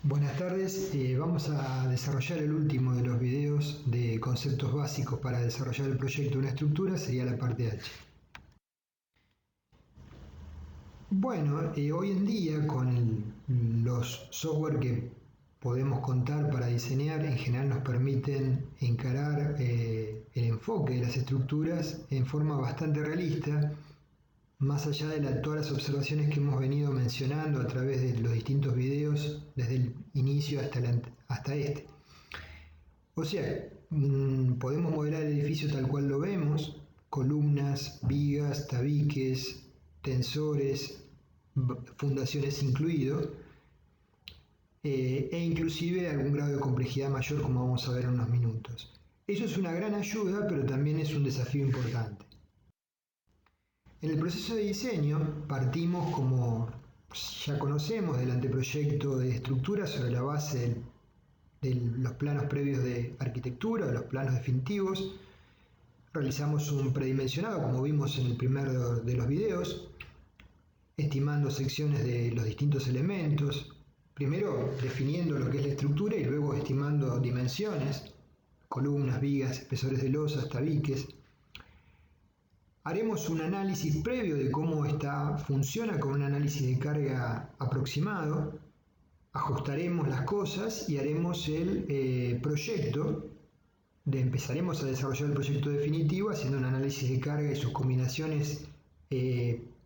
Buenas tardes, vamos a desarrollar el último de los videos de conceptos básicos para desarrollar el proyecto de una estructura, sería la parte H. Bueno, hoy en día con los software que podemos contar para diseñar, en general nos permiten encarar el enfoque de las estructuras en forma bastante realista, más allá de todas las observaciones que hemos venido mencionando a través de los distintos videos, desde el inicio hasta este. O sea, podemos modelar el edificio tal cual lo vemos, columnas, vigas, tabiques, tensores, fundaciones incluido, e inclusive algún grado de complejidad mayor, como vamos a ver en unos minutos. Eso es una gran ayuda, pero también es un desafío importante. En el proceso de diseño partimos, como ya conocemos, del anteproyecto de estructura sobre la base de los planos previos de arquitectura, de los planos definitivos. Realizamos un predimensionado, como vimos en el primero de los videos, estimando secciones de los distintos elementos, primero definiendo lo que es la estructura y luego estimando dimensiones, columnas, vigas, espesores de losas, tabiques. Haremos un análisis previo de cómo funciona con un análisis de carga aproximado, ajustaremos las cosas y haremos el proyecto, empezaremos a desarrollar el proyecto definitivo haciendo un análisis de carga y sus combinaciones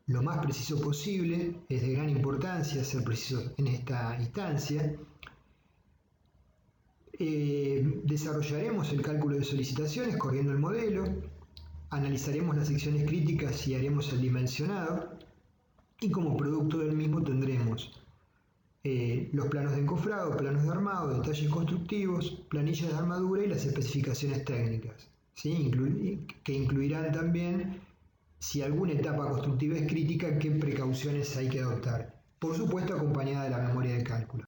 lo más preciso posible. Es de gran importancia ser preciso en esta instancia. Desarrollaremos el cálculo de solicitaciones corriendo el modelo. Analizaremos las secciones críticas y haremos el dimensionado, y como producto del mismo tendremos los planos de encofrado, planos de armado, detalles constructivos, planillas de armadura y las especificaciones técnicas, ¿sí? Que incluirán también, si alguna etapa constructiva es crítica, qué precauciones hay que adoptar, por supuesto acompañada de la memoria de cálculo.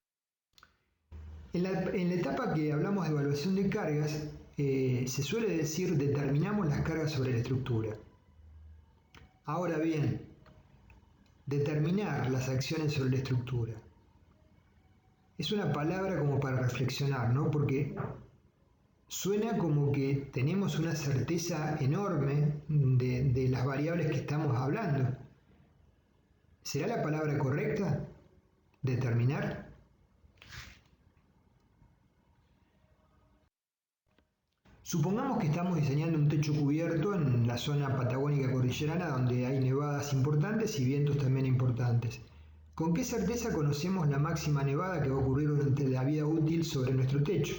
En la etapa que hablamos de evaluación de cargas, se suele decir determinamos las cargas sobre la estructura. Ahora bien, determinar las acciones sobre la estructura es una palabra como para reflexionar, ¿no? Porque suena como que tenemos una certeza enorme de las variables que estamos hablando. ¿Será la palabra correcta? ¿Determinar? Supongamos que estamos diseñando un techo cubierto en la zona patagónica cordillerana, donde hay nevadas importantes y vientos también importantes. ¿Con qué certeza conocemos la máxima nevada que va a ocurrir durante la vida útil sobre nuestro techo?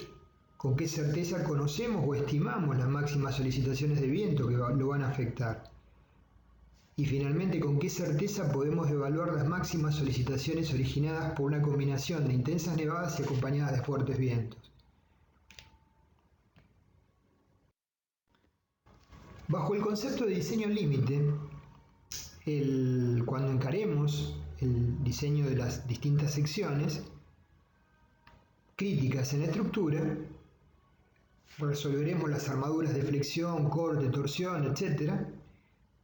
¿Con qué certeza conocemos o estimamos las máximas solicitaciones de viento que lo van a afectar? Y finalmente, ¿con qué certeza podemos evaluar las máximas solicitaciones originadas por una combinación de intensas nevadas y acompañadas de fuertes vientos? Bajo el concepto de diseño límite, cuando encaremos el diseño de las distintas secciones críticas en la estructura, resolveremos las armaduras de flexión, corte, torsión, etc.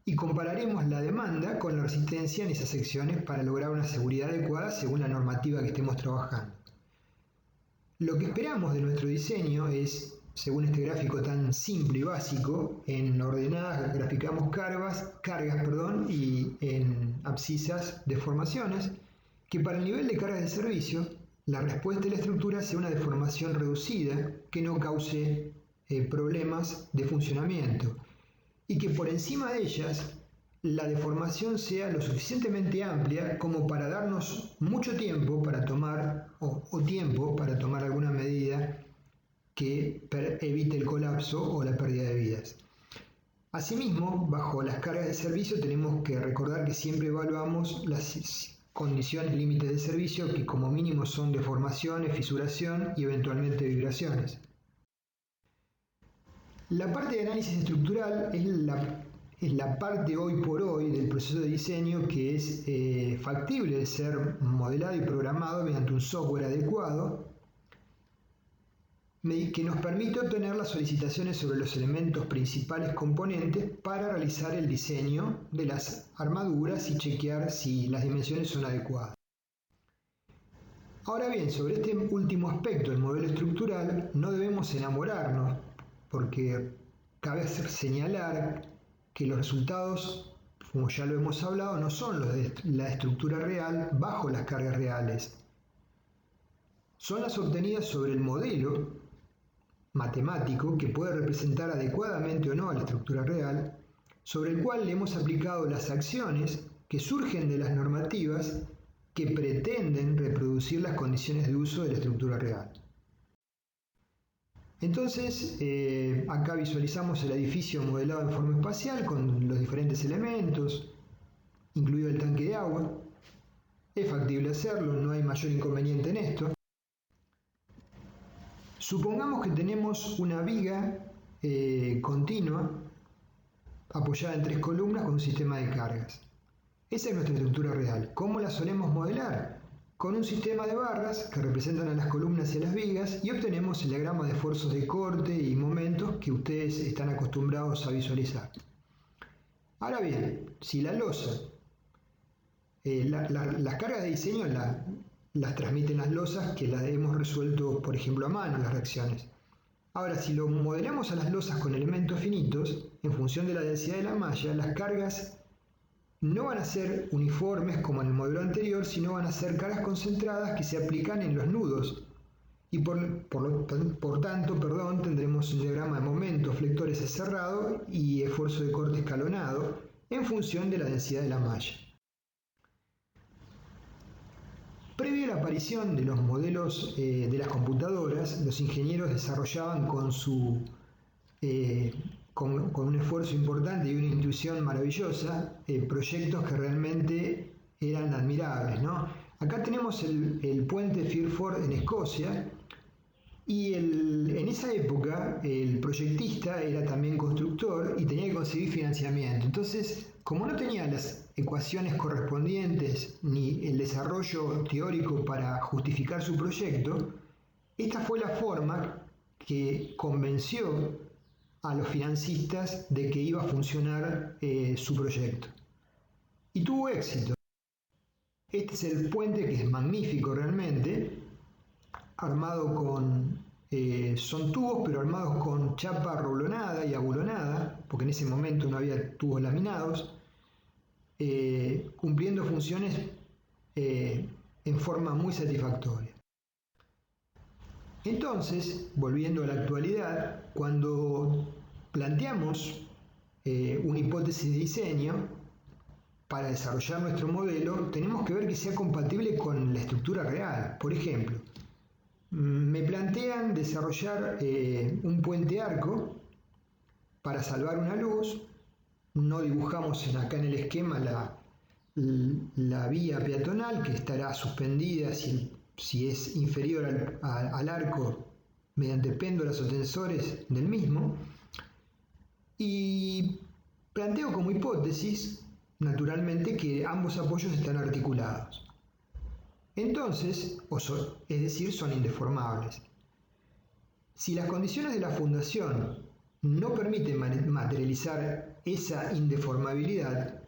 y compararemos la demanda con la resistencia en esas secciones para lograr una seguridad adecuada según la normativa que estemos trabajando. Lo que esperamos de nuestro diseño es, según este gráfico tan simple y básico, en ordenadas graficamos cargas, y en abscisas deformaciones, que para el nivel de cargas de servicio, la respuesta de la estructura sea una deformación reducida que no cause problemas de funcionamiento, y que por encima de ellas la deformación sea lo suficientemente amplia como para darnos mucho tiempo para tomar tiempo para tomar alguna medida que evite el colapso o la pérdida de vidas. Asimismo, bajo las cargas de servicio tenemos que recordar que siempre evaluamos las condiciones límites de servicio, que como mínimo son deformaciones, fisuración y eventualmente vibraciones. La parte de análisis estructural es la parte hoy por hoy del proceso de diseño que es factible de ser modelado y programado mediante un software adecuado, que nos permite obtener las solicitaciones sobre los elementos principales componentes para realizar el diseño de las armaduras y chequear si las dimensiones son adecuadas. Ahora bien, sobre este último aspecto del modelo estructural, no debemos enamorarnos, porque cabe señalar que los resultados, como ya lo hemos hablado, no son los de la estructura real bajo las cargas reales. Son las obtenidas sobre el modelo matemático que puede representar adecuadamente o no a la estructura real, sobre el cual le hemos aplicado las acciones que surgen de las normativas que pretenden reproducir las condiciones de uso de la estructura real. Entonces, acá visualizamos el edificio modelado en forma espacial con los diferentes elementos, incluido el tanque de agua. Es factible hacerlo, no hay mayor inconveniente en esto. Supongamos que tenemos una viga continua apoyada en 3 columnas con un sistema de cargas. Esa es nuestra estructura real. ¿Cómo la solemos modelar? Con un sistema de barras que representan a las columnas y a las vigas y obtenemos el diagrama de esfuerzos de corte y momentos que ustedes están acostumbrados a visualizar. Ahora bien, si la losa, las cargas de diseño las transmiten las losas que las hemos resuelto, por ejemplo, a mano, las reacciones. Ahora, si lo modelamos a las losas con elementos finitos, en función de la densidad de la malla, las cargas no van a ser uniformes como en el modelo anterior, sino van a ser cargas concentradas que se aplican en los nudos. Y por tanto, tendremos un diagrama de momentos, flectores cerrado y esfuerzo de corte escalonado en función de la densidad de la malla. Previo a la aparición de los modelos de las computadoras, los ingenieros desarrollaban con un esfuerzo importante y una intuición maravillosa, proyectos que realmente eran admirables, ¿no? Acá tenemos el puente Firth en Escocia y en esa época el proyectista era también constructor y tenía que conseguir financiamiento. Entonces, como no tenía las ecuaciones correspondientes ni el desarrollo teórico para justificar su proyecto, esta fue la forma que convenció a los financistas de que iba a funcionar su proyecto. Y tuvo éxito. Este es el puente, que es magnífico realmente, armado son tubos, pero armados con chapa rolonada y abulonada, porque en ese momento no había tubos laminados, cumpliendo funciones en forma muy satisfactoria. Entonces, volviendo a la actualidad, cuando planteamos una hipótesis de diseño para desarrollar nuestro modelo, tenemos que ver que sea compatible con la estructura real. Por ejemplo, me plantean desarrollar un puente arco para salvar una luz. No dibujamos acá en el esquema la vía peatonal que estará suspendida si es inferior al arco mediante péndulas o tensores del mismo. Y planteo como hipótesis, naturalmente, que ambos apoyos están articulados. Entonces, es decir, son indeformables. Si las condiciones de la fundación no permiten materializar esa indeformabilidad,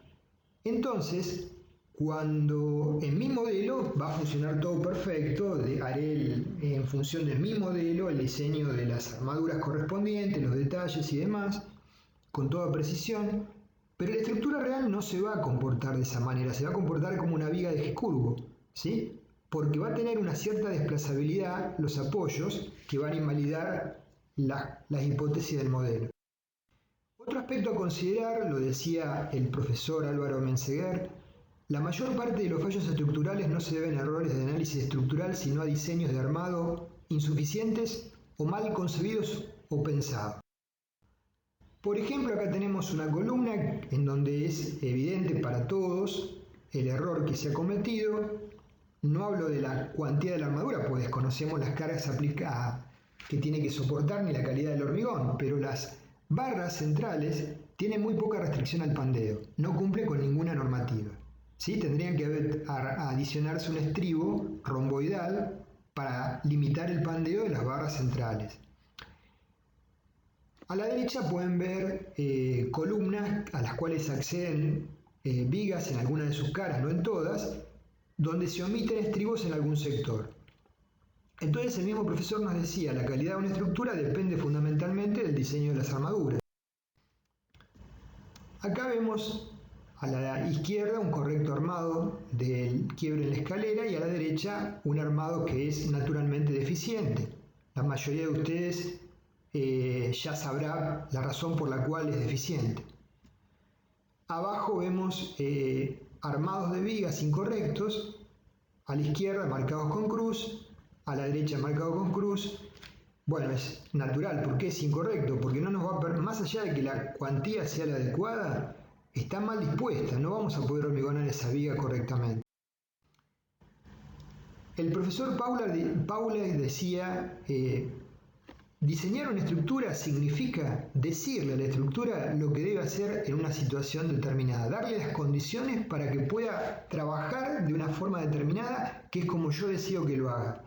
entonces, cuando en mi modelo va a funcionar todo perfecto, haré en función de mi modelo el diseño de las armaduras correspondientes, los detalles y demás, con toda precisión, pero la estructura real no se va a comportar de esa manera, se va a comportar como una viga de eje curvo, ¿sí? Porque va a tener una cierta desplazabilidad los apoyos que van a invalidar las hipótesis del modelo. Otro aspecto a considerar, lo decía el profesor Álvaro Menseguer, la mayor parte de los fallos estructurales no se deben a errores de análisis estructural, sino a diseños de armado insuficientes o mal concebidos o pensados. Por ejemplo, acá tenemos una columna en donde es evidente para todos el error que se ha cometido. No hablo de la cuantía de la armadura, pues desconocemos las cargas que tiene que soportar ni la calidad del hormigón, pero las barras centrales tienen muy poca restricción al pandeo, no cumple con ninguna normativa. ¿Sí? Tendrían que adicionarse un estribo romboidal para limitar el pandeo de las barras centrales. A la derecha pueden ver columnas a las cuales acceden vigas en algunas de sus caras, no en todas, donde se omiten estribos en algún sector. Entonces el mismo profesor nos decía, la calidad de una estructura depende fundamentalmente del diseño de las armaduras. Acá vemos a la izquierda un correcto armado del quiebre en la escalera y a la derecha un armado que es naturalmente deficiente. La mayoría de ustedes ya sabrá la razón por la cual es deficiente. Abajo vemos armados de vigas incorrectos, a la izquierda marcados con cruz, a la derecha marcados con cruz. Bueno, es natural. ¿Por qué es incorrecto? Porque no nos va a más allá de que la cuantía sea la adecuada, está mal dispuesta, no vamos a poder hormigonar esa viga correctamente. El profesor Paula decía, diseñar una estructura significa decirle a la estructura lo que debe hacer en una situación determinada, darle las condiciones para que pueda trabajar de una forma determinada, que es como yo deseo que lo haga.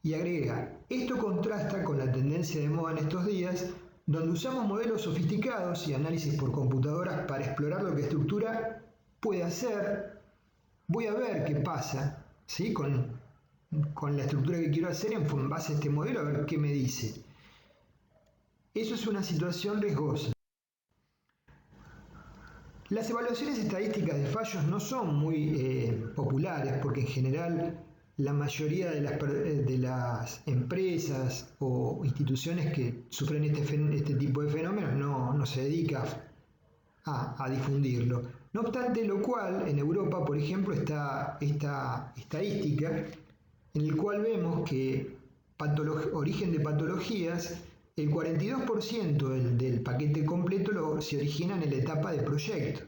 Y agrega, esto contrasta con la tendencia de moda en estos días, donde usamos modelos sofisticados y análisis por computadoras para explorar lo que la estructura puede hacer. Voy a ver qué pasa, ¿sí? con la estructura que quiero hacer en base a este modelo, a ver qué me dice. Eso es una situación riesgosa. Las evaluaciones estadísticas de fallos no son muy populares porque en general la mayoría de las empresas o instituciones que sufren este tipo de fenómenos no se dedica a difundirlo. No obstante lo cual, en Europa, por ejemplo, está esta estadística en el cual vemos que origen de patologías, el 42% del paquete completo se origina en la etapa de proyecto,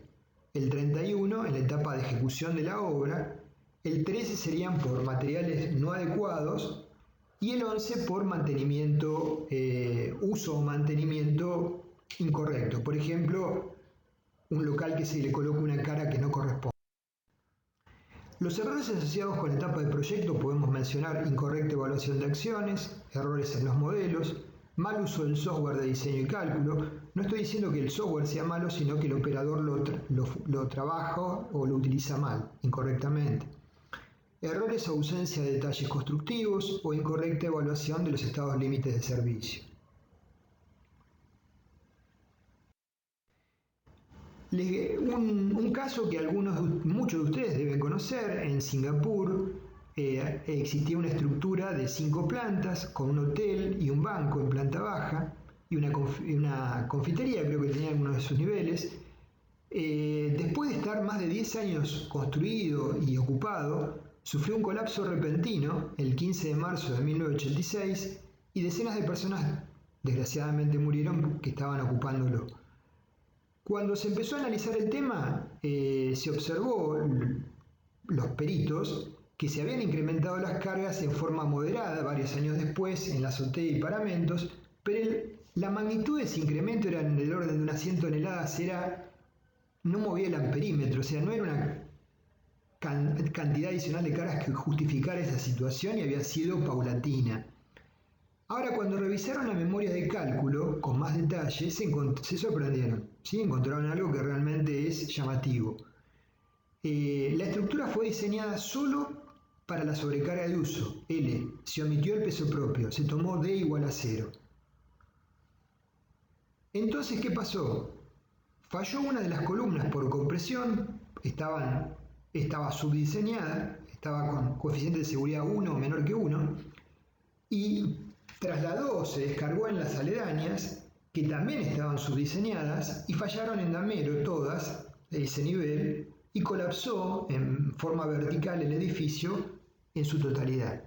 el 31% en la etapa de ejecución de la obra, el 13% serían por materiales no adecuados y el 11% por mantenimiento, uso o mantenimiento incorrecto. Por ejemplo, un local que se le coloca una cara que no corresponde. Los errores asociados con la etapa de proyecto podemos mencionar incorrecta evaluación de acciones, errores en los modelos, mal uso del software de diseño y cálculo. No estoy diciendo que el software sea malo, sino que el operador lo trabaja o lo utiliza mal, incorrectamente. Errores o ausencia de detalles constructivos o incorrecta evaluación de los estados límites de servicio. Un caso que muchos de ustedes deben conocer, en Singapur existía una estructura de 5 plantas con un hotel y un banco en planta baja y una confitería, creo que tenía algunos de sus niveles. Después de estar más de 10 años construido y ocupado, sufrió un colapso repentino el 15 de marzo de 1986 y decenas de personas desgraciadamente murieron que estaban ocupándolo. Cuando se empezó a analizar el tema, se observó, los peritos, que se habían incrementado las cargas en forma moderada varios años después en la azotea y paramentos, pero la magnitud de ese incremento era en el orden de unas 100 toneladas, no movía el amperímetro, o sea, no era una cantidad adicional de cargas que justificara esa situación y había sido paulatina. Ahora, cuando revisaron la memoria de cálculo con más detalle, se sorprendieron, ¿sí? Encontraron algo que realmente es llamativo. La estructura fue diseñada solo para la sobrecarga de uso, L. Se omitió el peso propio, se tomó D igual a 0. Entonces, ¿qué pasó? Falló una de las columnas por compresión, estaba subdiseñada, estaba con coeficiente de seguridad 1 o menor que 1, y se descargó en las aledañas, que también estaban subdiseñadas, y fallaron en damero todas de ese nivel, y colapsó en forma vertical el edificio en su totalidad,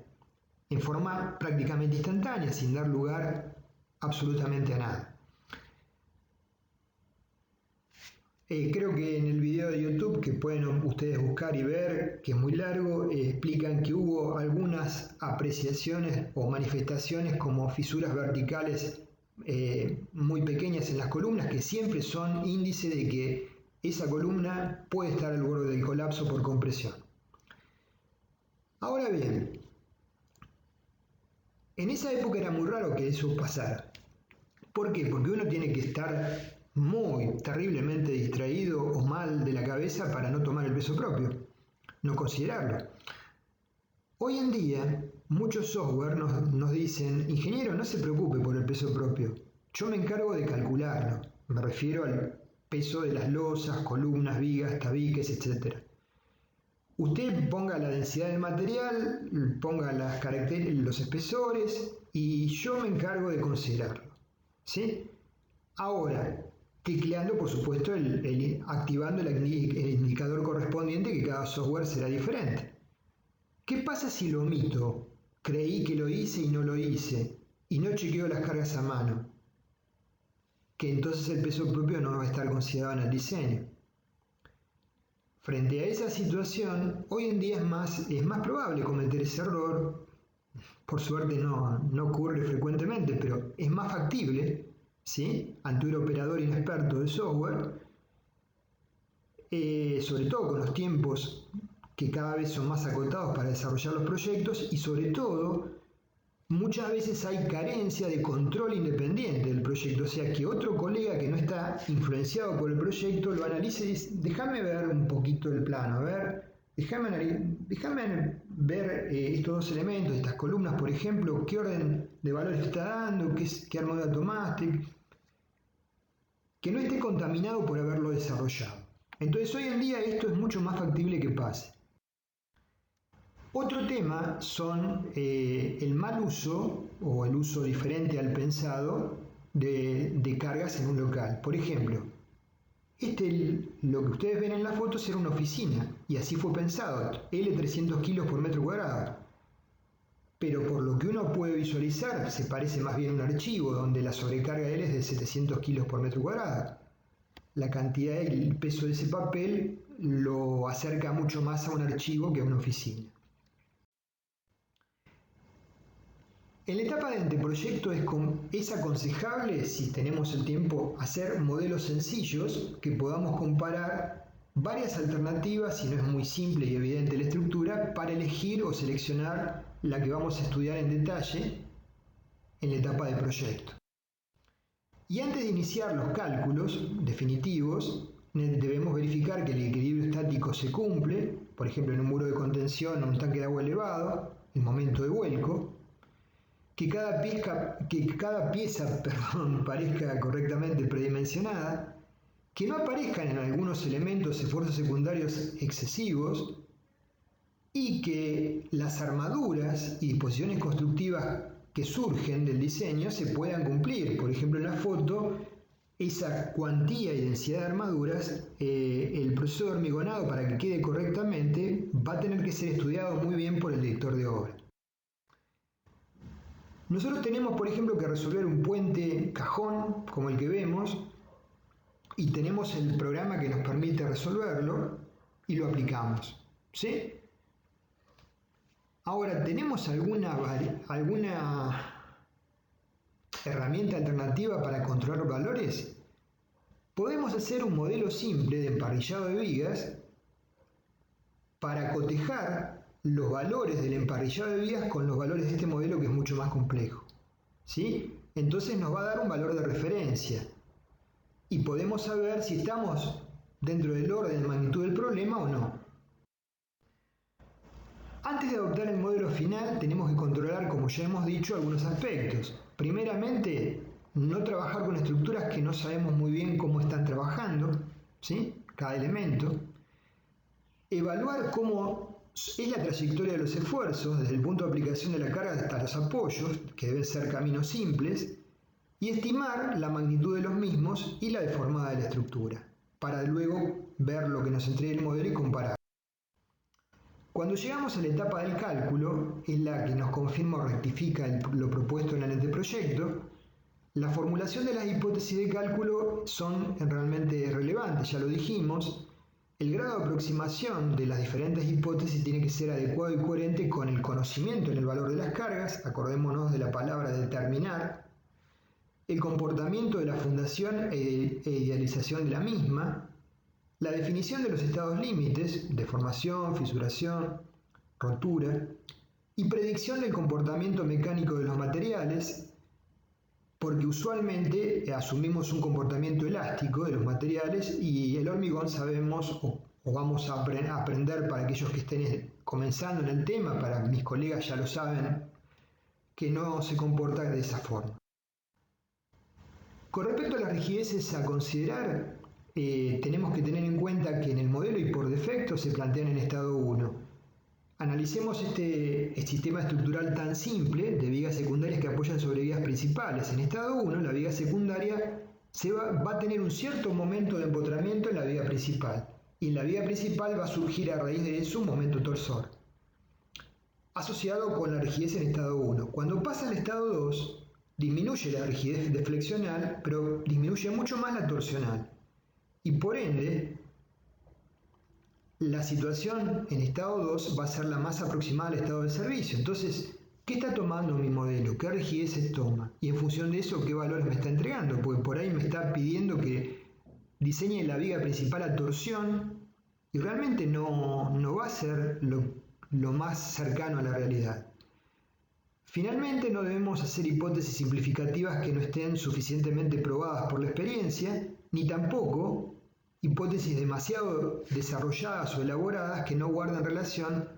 en forma prácticamente instantánea, sin dar lugar absolutamente a nada. Creo que en el video de YouTube, que pueden ustedes buscar y ver, que es muy largo, explican que hubo algunas apreciaciones o manifestaciones como fisuras verticales muy pequeñas en las columnas, que siempre son índice de que esa columna puede estar al borde del colapso por compresión. Ahora bien, en esa época era muy raro que eso pasara. ¿Por qué? Porque uno tiene que estar muy terriblemente distraído o mal de la cabeza para no tomar el peso propio, no considerarlo. Hoy en día, muchos software nos dicen, ingeniero, no se preocupe por el peso propio, yo me encargo de calcularlo. Me refiero al peso de las losas, columnas, vigas, tabiques, etc. Usted ponga la densidad del material, ponga las los espesores y yo me encargo de considerarlo. ¿Sí? Ahora, tecleando, por supuesto, activando el indicador correspondiente, que cada software será diferente. ¿Qué pasa si lo omito? Creí que lo hice y no lo hice, y no chequeo las cargas a mano, que entonces el peso propio no va a estar considerado en el diseño. Frente a esa situación, hoy en día es más probable cometer ese error. Por suerte no ocurre frecuentemente, pero es más factible, ¿sí? Ante un operador inexperto de software, sobre todo con los tiempos que cada vez son más acotados para desarrollar los proyectos y sobre todo muchas veces hay carencia de control independiente del proyecto, o sea que otro colega que no está influenciado por el proyecto lo analice y dice, déjame ver un poquito el plano, a ver, déjame ver estos dos elementos, estas columnas, por ejemplo, qué orden de valores está dando, qué armadura tomaste, que no esté contaminado por haberlo desarrollado. Entonces hoy en día esto es mucho más factible que pase. Otro tema son el mal uso o el uso diferente al pensado de cargas en un local. Por ejemplo, lo que ustedes ven en la foto era una oficina y así fue pensado, L 300 kilos por metro cuadrado. Pero por lo que uno puede visualizar, se parece más bien a un archivo donde la sobrecarga L es de 700 kilos por metro cuadrado. La cantidad y el peso de ese papel lo acerca mucho más a un archivo que a una oficina. En la etapa de anteproyecto es aconsejable, si tenemos el tiempo, hacer modelos sencillos que podamos comparar varias alternativas, si no es muy simple y evidente la estructura, para elegir o seleccionar la que vamos a estudiar en detalle en la etapa de proyecto. Y antes de iniciar los cálculos definitivos, debemos verificar que el equilibrio estático se cumple, por ejemplo en un muro de contención o un tanque de agua elevado, el momento de vuelco, que cada pieza parezca correctamente predimensionada, que no aparezcan en algunos elementos esfuerzos secundarios excesivos y que las armaduras y disposiciones constructivas que surgen del diseño se puedan cumplir. Por ejemplo, en la foto, esa cuantía y densidad de armaduras, el proceso de hormigonado para que quede correctamente va a tener que ser estudiado muy bien por el director de obra. Nosotros tenemos, por ejemplo, que resolver un puente cajón, como el que vemos, y tenemos el programa que nos permite resolverlo y lo aplicamos, ¿sí? Ahora, ¿tenemos alguna herramienta alternativa para controlar valores? Podemos hacer un modelo simple de emparrillado de vigas para cotejar los valores del emparrillado de vigas con los valores de este modelo que es mucho más complejo, ¿sí? Entonces nos va a dar un valor de referencia y podemos saber si estamos dentro del orden de magnitud del problema o no. Antes de adoptar el modelo final tenemos que controlar, como ya hemos dicho, algunos aspectos. Primeramente, no trabajar con estructuras que no sabemos muy bien cómo están trabajando, ¿sí? Cada elemento. Evaluar cómo es la trayectoria de los esfuerzos desde el punto de aplicación de la carga hasta los apoyos, que deben ser caminos simples, y estimar la magnitud de los mismos y la deformada de la estructura, para luego ver lo que nos entrega el modelo y comparar. Cuando llegamos a la etapa del cálculo, es la que nos confirma o rectifica lo propuesto en el anteproyecto, la formulación de las hipótesis de cálculo son realmente relevantes, ya lo dijimos. El grado de aproximación de las diferentes hipótesis tiene que ser adecuado y coherente con el conocimiento en el valor de las cargas, acordémonos de la palabra determinar, el comportamiento de la fundación e idealización de la misma, la definición de los estados límites, deformación, fisuración, rotura, y predicción del comportamiento mecánico de los materiales, porque usualmente asumimos un comportamiento elástico de los materiales y el hormigón sabemos o vamos a aprender para aquellos que estén comenzando en el tema, para mis colegas ya lo saben, que no se comporta de esa forma. Con respecto a las rigideces a considerar, tenemos que tener en cuenta que en el modelo y por defecto se plantean en estado 1. Analicemos este sistema estructural tan simple de vigas secundarias que apoyan sobre vigas principales. En estado 1, la viga secundaria va a tener un cierto momento de empotramiento en la viga principal, y en la viga principal va a surgir a raíz de eso un momento torsor, asociado con la rigidez en estado 1. Cuando pasa al estado 2, disminuye la rigidez deflexional, pero disminuye mucho más la torsional. Y por ende, la situación en estado 2 va a ser la más aproximada al estado de servicio. Entonces, ¿qué está tomando mi modelo? ¿Qué rigideces toma? Y en función de eso, ¿qué valores me está entregando? Porque por ahí me está pidiendo que diseñe la viga principal a torsión y realmente no va a ser lo más cercano a la realidad. Finalmente, no debemos hacer hipótesis simplificativas que no estén suficientemente probadas por la experiencia, ni tampoco hipótesis demasiado desarrolladas o elaboradas que no guarden relación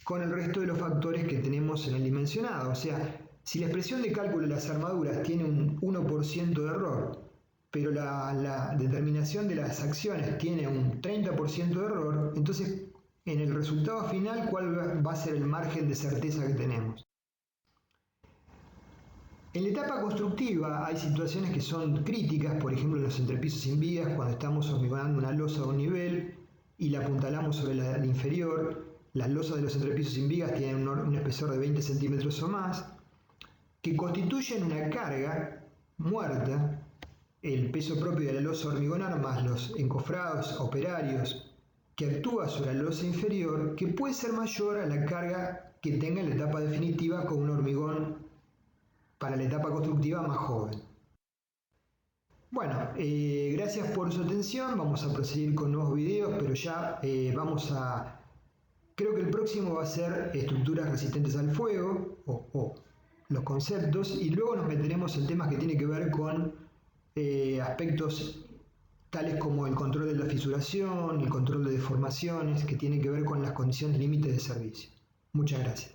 con el resto de los factores que tenemos en el dimensionado. O sea, si la expresión de cálculo de las armaduras tiene un 1% de error, pero la determinación de las acciones tiene un 30% de error, entonces en el resultado final, ¿cuál va a ser el margen de certeza que tenemos? En la etapa constructiva hay situaciones que son críticas, por ejemplo en los entrepisos sin vigas, cuando estamos hormigonando una losa a un nivel y la apuntalamos sobre la inferior. Las losas de los entrepisos sin vigas tienen un espesor de 20 centímetros o más, que constituyen una carga muerta, el peso propio de la losa hormigonar más los encofrados operarios que actúa sobre la losa inferior, que puede ser mayor a la carga que tenga en la etapa definitiva con un hormigón para la etapa constructiva más joven. Bueno, gracias por su atención. Vamos a proseguir con nuevos videos, pero ya creo que el próximo va a ser estructuras resistentes al fuego o los conceptos, y luego nos meteremos en temas que tienen que ver con aspectos tales como el control de la fisuración, el control de deformaciones, que tienen que ver con las condiciones límites de servicio. Muchas gracias.